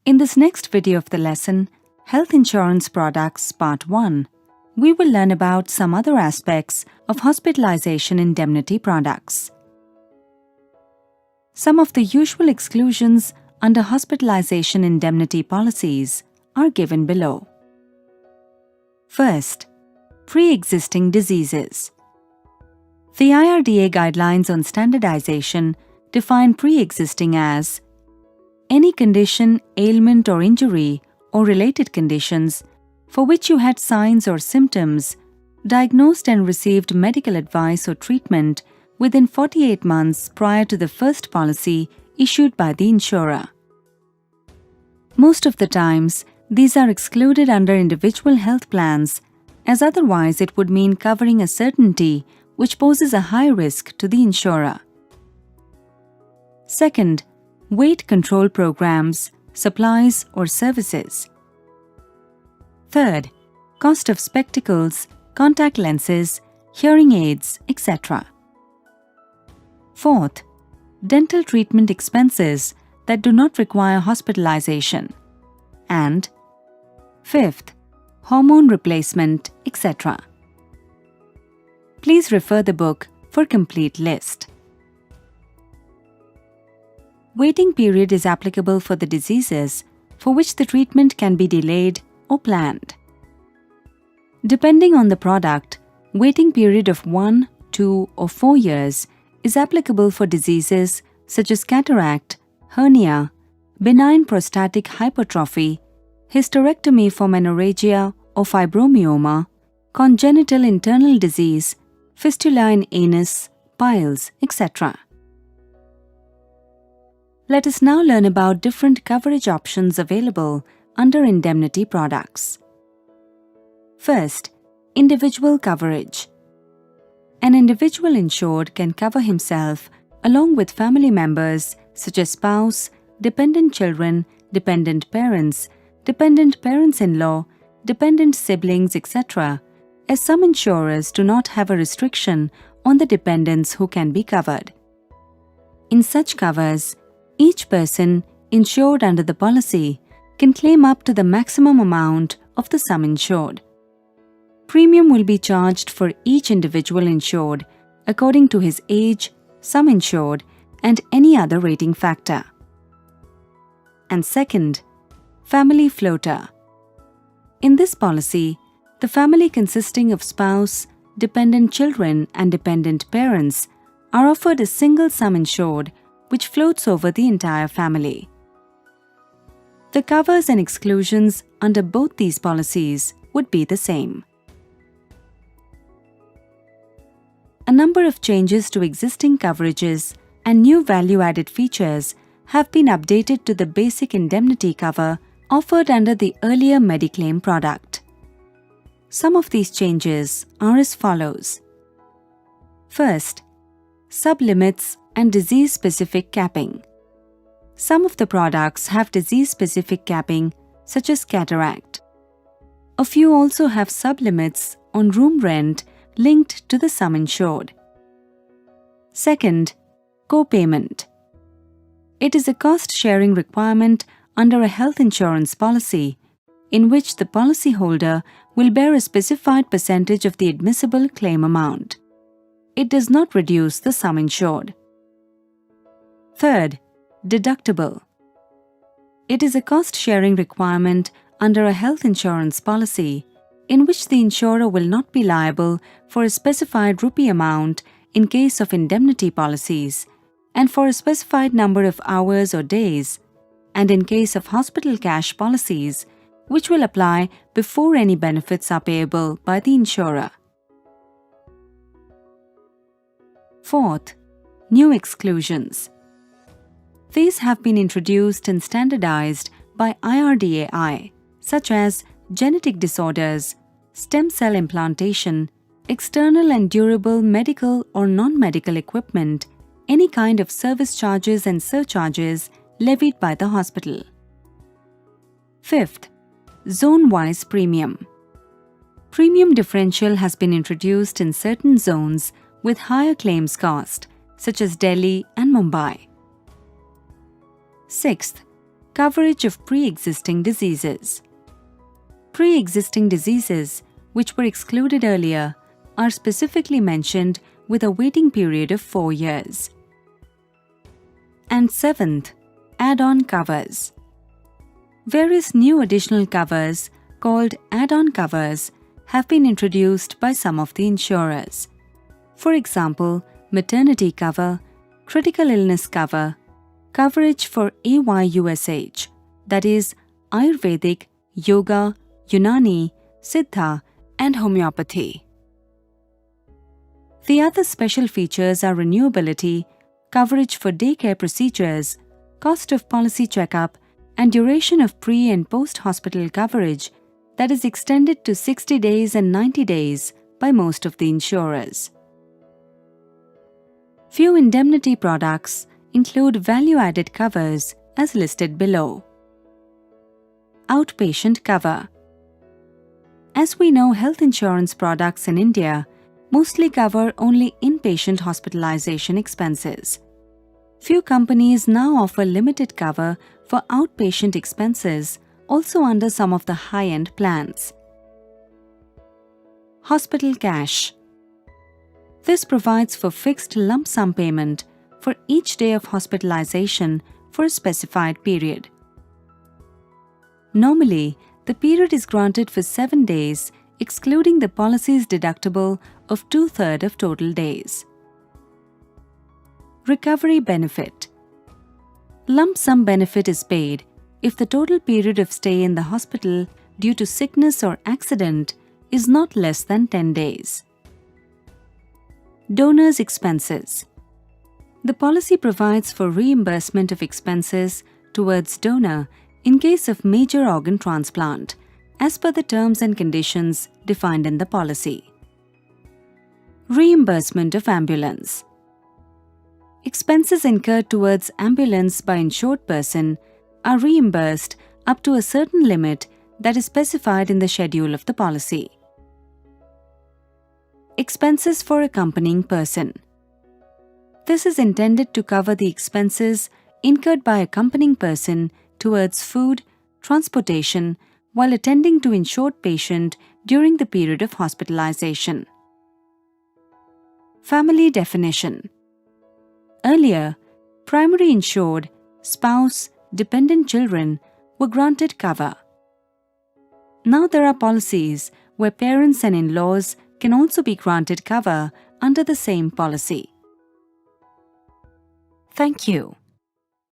In this next video of the lesson, Health Insurance Products Part 1, we will learn about some other aspects of hospitalization indemnity products. Some of the usual exclusions under hospitalization indemnity policies are given below. First, pre-existing diseases. The IRDA guidelines on standardization define pre-existing as any condition, ailment or injury or related conditions for which you had signs or symptoms, diagnosed and received medical advice or treatment within 48 months prior to the first policy issued by the insurer. Most of the times, these are excluded under individual health plans, as otherwise it would mean covering a certainty which poses a high risk to the insurer. Second, weight control programs, supplies or services. Third, cost of spectacles, contact lenses, hearing aids, etc. Fourth, dental treatment expenses that do not require hospitalization. And fifth, hormone replacement, etc. Please refer the book for complete list. Waiting period is applicable for the diseases for which the treatment can be delayed or planned. Depending on the product, waiting period of 1, 2 or 4 years is applicable for diseases such as cataract, hernia, benign prostatic hypertrophy, hysterectomy for menorrhagia or fibromyalgia, congenital internal disease, fistula in anus, piles, etc. Let us now learn about different coverage options available under indemnity products. First, individual coverage. An individual insured can cover himself along with family members such as spouse, dependent children, dependent parents-in-law, dependent siblings, etc., as some insurers do not have a restriction on the dependents who can be covered. In such covers, each person insured under the policy can claim up to the maximum amount of the sum insured. Premium will be charged for each individual insured according to his age, sum insured, and any other rating factor. And second, family floater. In this policy, the family consisting of spouse, dependent children, and dependent parents are offered a single sum insured which floats over the entire family. The covers and exclusions under both these policies would be the same. A number of changes to existing coverages and new value-added features have been updated to the basic indemnity cover offered under the earlier Mediclaim product. Some of these changes are as follows. First, sublimits and disease-specific capping. Some of the products have disease-specific capping, such as cataract. A few also have sublimits on room rent linked to the sum insured. Second, co-payment. It is a cost-sharing requirement under a health insurance policy in which the policyholder will bear a specified percentage of the admissible claim amount. It does not reduce the sum insured. Third, deductible. It is a cost-sharing requirement under a health insurance policy in which the insurer will not be liable for a specified rupee amount in case of indemnity policies and for a specified number of hours or days, and in case of hospital cash policies, which will apply before any benefits are payable by the insurer. Fourth, new exclusions. These have been introduced and standardized by IRDAI, such as genetic disorders, stem cell implantation, external and durable medical or non-medical equipment, any kind of service charges and surcharges levied by the hospital. Fifth, zone-wise premium. Premium differential has been introduced in certain zones with higher claims cost, such as Delhi and Mumbai. Sixth, Coverage of pre-existing diseases. Pre-existing diseases, which were excluded earlier, are specifically mentioned with a waiting period of 4 years. And seventh, add-on covers. Various new additional covers called add-on covers have been introduced by some of the insurers. For example, maternity cover, critical illness cover, coverage for AYUSH, that is Ayurvedic, Yoga, Unani, Siddha, and Homeopathy. The other special features are renewability, coverage for daycare procedures, cost of policy checkup, and duration of pre- and post-hospital coverage that is extended to 60 days and 90 days by most of the insurers. Few indemnity products include value-added covers as listed below. Outpatient cover. As we know, health insurance products in India mostly cover only inpatient hospitalization expenses. Few companies now offer limited cover for outpatient expenses also under some of the high-end plans. Hospital cash. This provides for fixed lump sum payment for each day of hospitalization for a specified period. Normally, the period is granted for 7 days, excluding the policy's deductible of 2/3 of total days. Recovery benefit. Lump sum benefit is paid if the total period of stay in the hospital due to sickness or accident is not less than 10 days. Donor's expenses. The policy provides for reimbursement of expenses towards donor in case of major organ transplant, as per the terms and conditions defined in the policy. Reimbursement of ambulance. Expenses incurred towards ambulance by insured person are reimbursed up to a certain limit that is specified in the schedule of the policy. Expenses for accompanying person. This is intended to cover the expenses incurred by accompanying person towards food, transportation, while attending to insured patient during the period of hospitalization. Family definition. Earlier, primary insured, spouse, dependent children were granted cover. Now there are policies where parents and in-laws can also be granted cover under the same policy. Thank you.